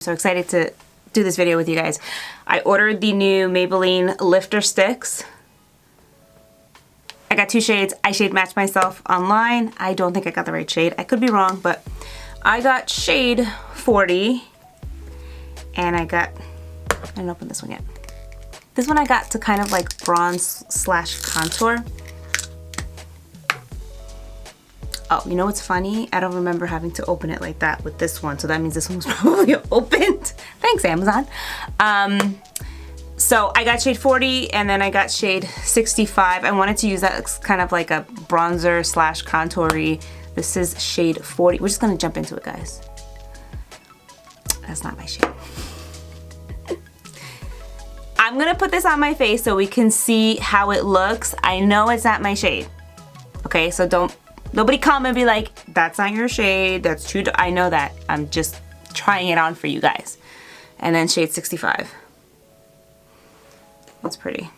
So excited to do this video with you guys. I ordered the new Maybelline Lifter Sticks. I got two shades. I shade matched myself online. I don't think I got the right shade. I could be wrong, but I got shade 40 and I didn't open this one yet. This one I got to kind of like bronze slash contour. Oh, you know what's funny? I don't remember having to open it like that with this one, so that means this one was probably opened. Thanks, Amazon. So I got shade 40 and then I got shade 65. I wanted to use that as kind of like a bronzer slash contour-y. This is shade 40. We're just gonna jump into it, guys. That's not my shade. I'm gonna put this on my face so we can see how it looks. I know it's not my shade. Okay, so nobody come and be like, that's not your shade, that's too, I know that. I'm just trying it on for you guys. And then shade 65. That's pretty.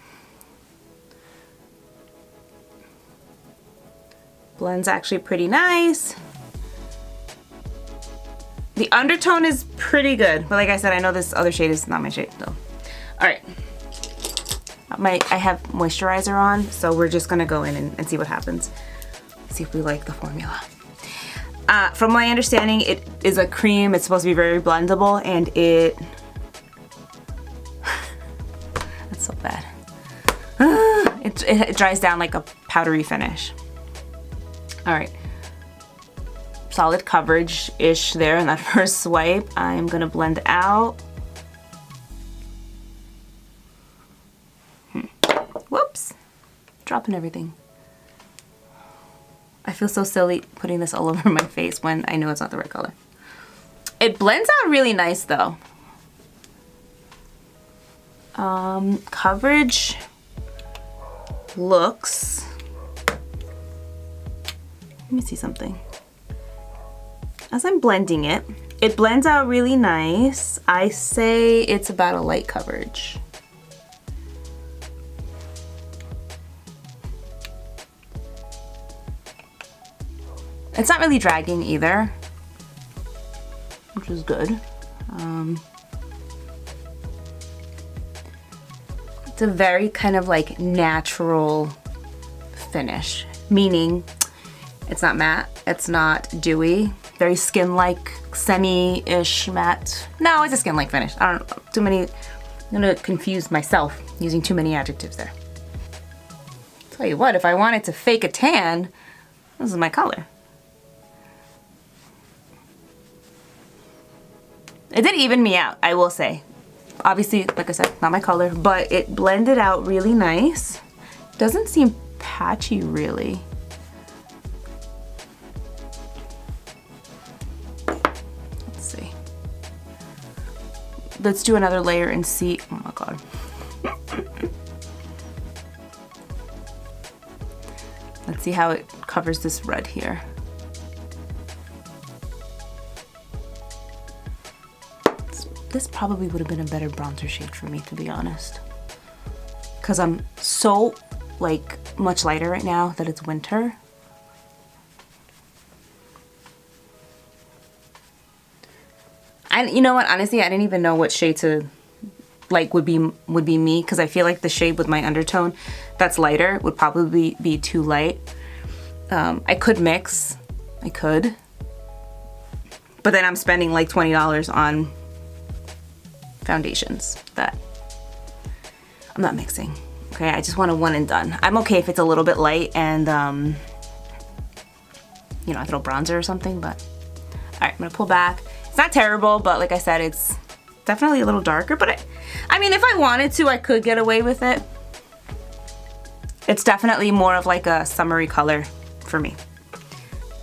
Blends actually pretty nice. The undertone is pretty good, but like I said, I know this other shade is not my shade, though. All right. I have moisturizer on, so we're just gonna go in and see what happens. See if we like the formula. From my understanding, it is a cream. It's supposed to be very blendable, and that's so bad. It dries down like a powdery finish. All right, solid coverage-ish there in that first swipe. I'm gonna blend out. Whoops, dropping everything. I feel so silly putting this all over my face when I know it's not the right color. It blends out really nice though. Coverage looks, let me see something. As I'm blending it, it blends out really nice. I say it's about a light coverage. It's not really dragging either, which is good. It's a very kind of like natural finish, meaning it's not matte, it's not dewy, very skin-like, semi-ish matte. No, it's a skin-like finish. I don't know, too many, I'm gonna confuse myself using too many adjectives there. Tell you what, if I wanted to fake a tan, this is my color. It did even me out, I will say. Obviously, like I said, not my color, but it blended out really nice. Doesn't seem patchy, really. Let's see. Let's do another layer and see. Oh my God. Let's see how it covers this red here. This probably would have been a better bronzer shade for me, to be honest. Because I'm so, like, much lighter right now that it's winter. And you know what? Honestly, I didn't even know what shade to, like, would be me. Because I feel like the shade with my undertone that's lighter would probably be too light. I could mix. I could. But then I'm spending like $20 on foundations that I'm not mixing. Okay, I just want a one and done. I'm okay if it's a little bit light and you know, I throw bronzer or something, but all right, I'm gonna pull back. It's not terrible, but like I said, it's definitely a little darker, but I mean, if I wanted to, I could get away with it. It's definitely more of like a summery color for me.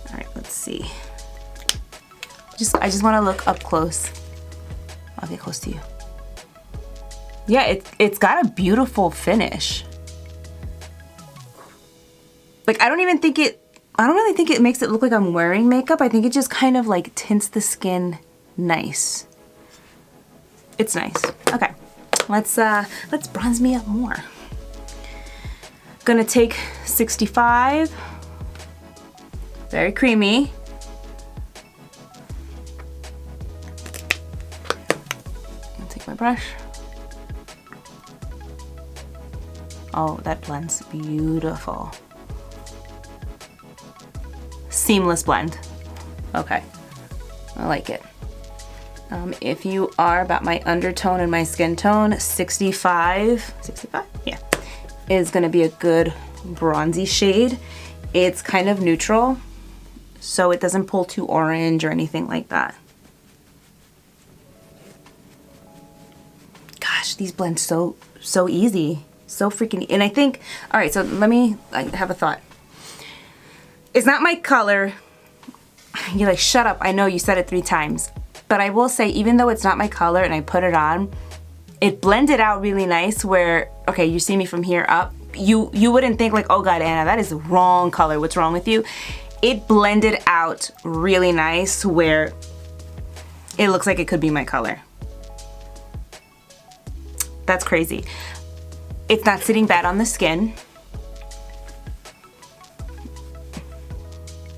All right, let's see. I just want to look up close. I'll get close to you. Yeah, it's got a beautiful finish. Like, I don't really think it makes it look like I'm wearing makeup. I think it just kind of like tints the skin nice. It's nice. Okay, let's bronze me up more. Gonna take 65. Very creamy. my brush. Oh, that blends beautiful. Seamless blend. Okay, I like it. If you are about my undertone and my skin tone, 65, yeah, is gonna be a good bronzy shade. It's kind of neutral, so it doesn't pull too orange or anything like that. Gosh, these blend so easy, so freaking, and I think, all right, so I have a thought. It's not my color. You're like, shut up, I know you said it 3 times. But I will say, even though it's not my color and I put it on, it blended out really nice where, okay, you see me from here up, you wouldn't think like, oh God, Anna, that is the wrong color, what's wrong with you? It blended out really nice where it looks like it could be my color. That's crazy. It's not sitting bad on the skin.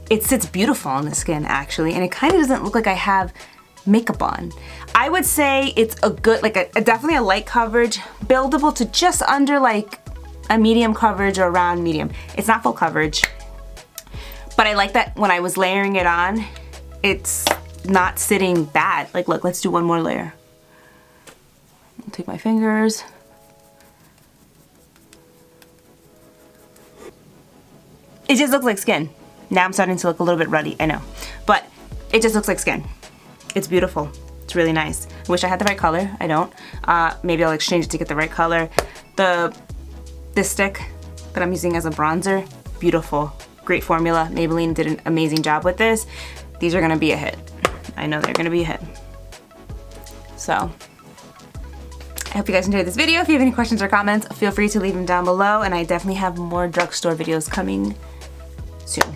It sits beautiful on the skin actually, and it kind of doesn't look like I have makeup on. I would say it's a good, like definitely a light coverage, buildable to just under like a medium coverage or around medium. It's not full coverage, but I like that when I was layering it on, it's not sitting bad. Like look, let's do one more layer. I'll take my fingers. It just looks like skin. Now I'm starting to look a little bit ruddy, I know, but it just looks like skin. It's beautiful. It's really nice. I wish I had the right color. I don't. Maybe I'll exchange it to get the right color. This stick that I'm using as a bronzer, beautiful. Great formula. Maybelline did an amazing job with this. These are gonna be a hit. I know they're gonna be a hit. So, I hope you guys enjoyed this video. If you have any questions or comments, feel free to leave them down below, and I definitely have more drugstore videos coming soon.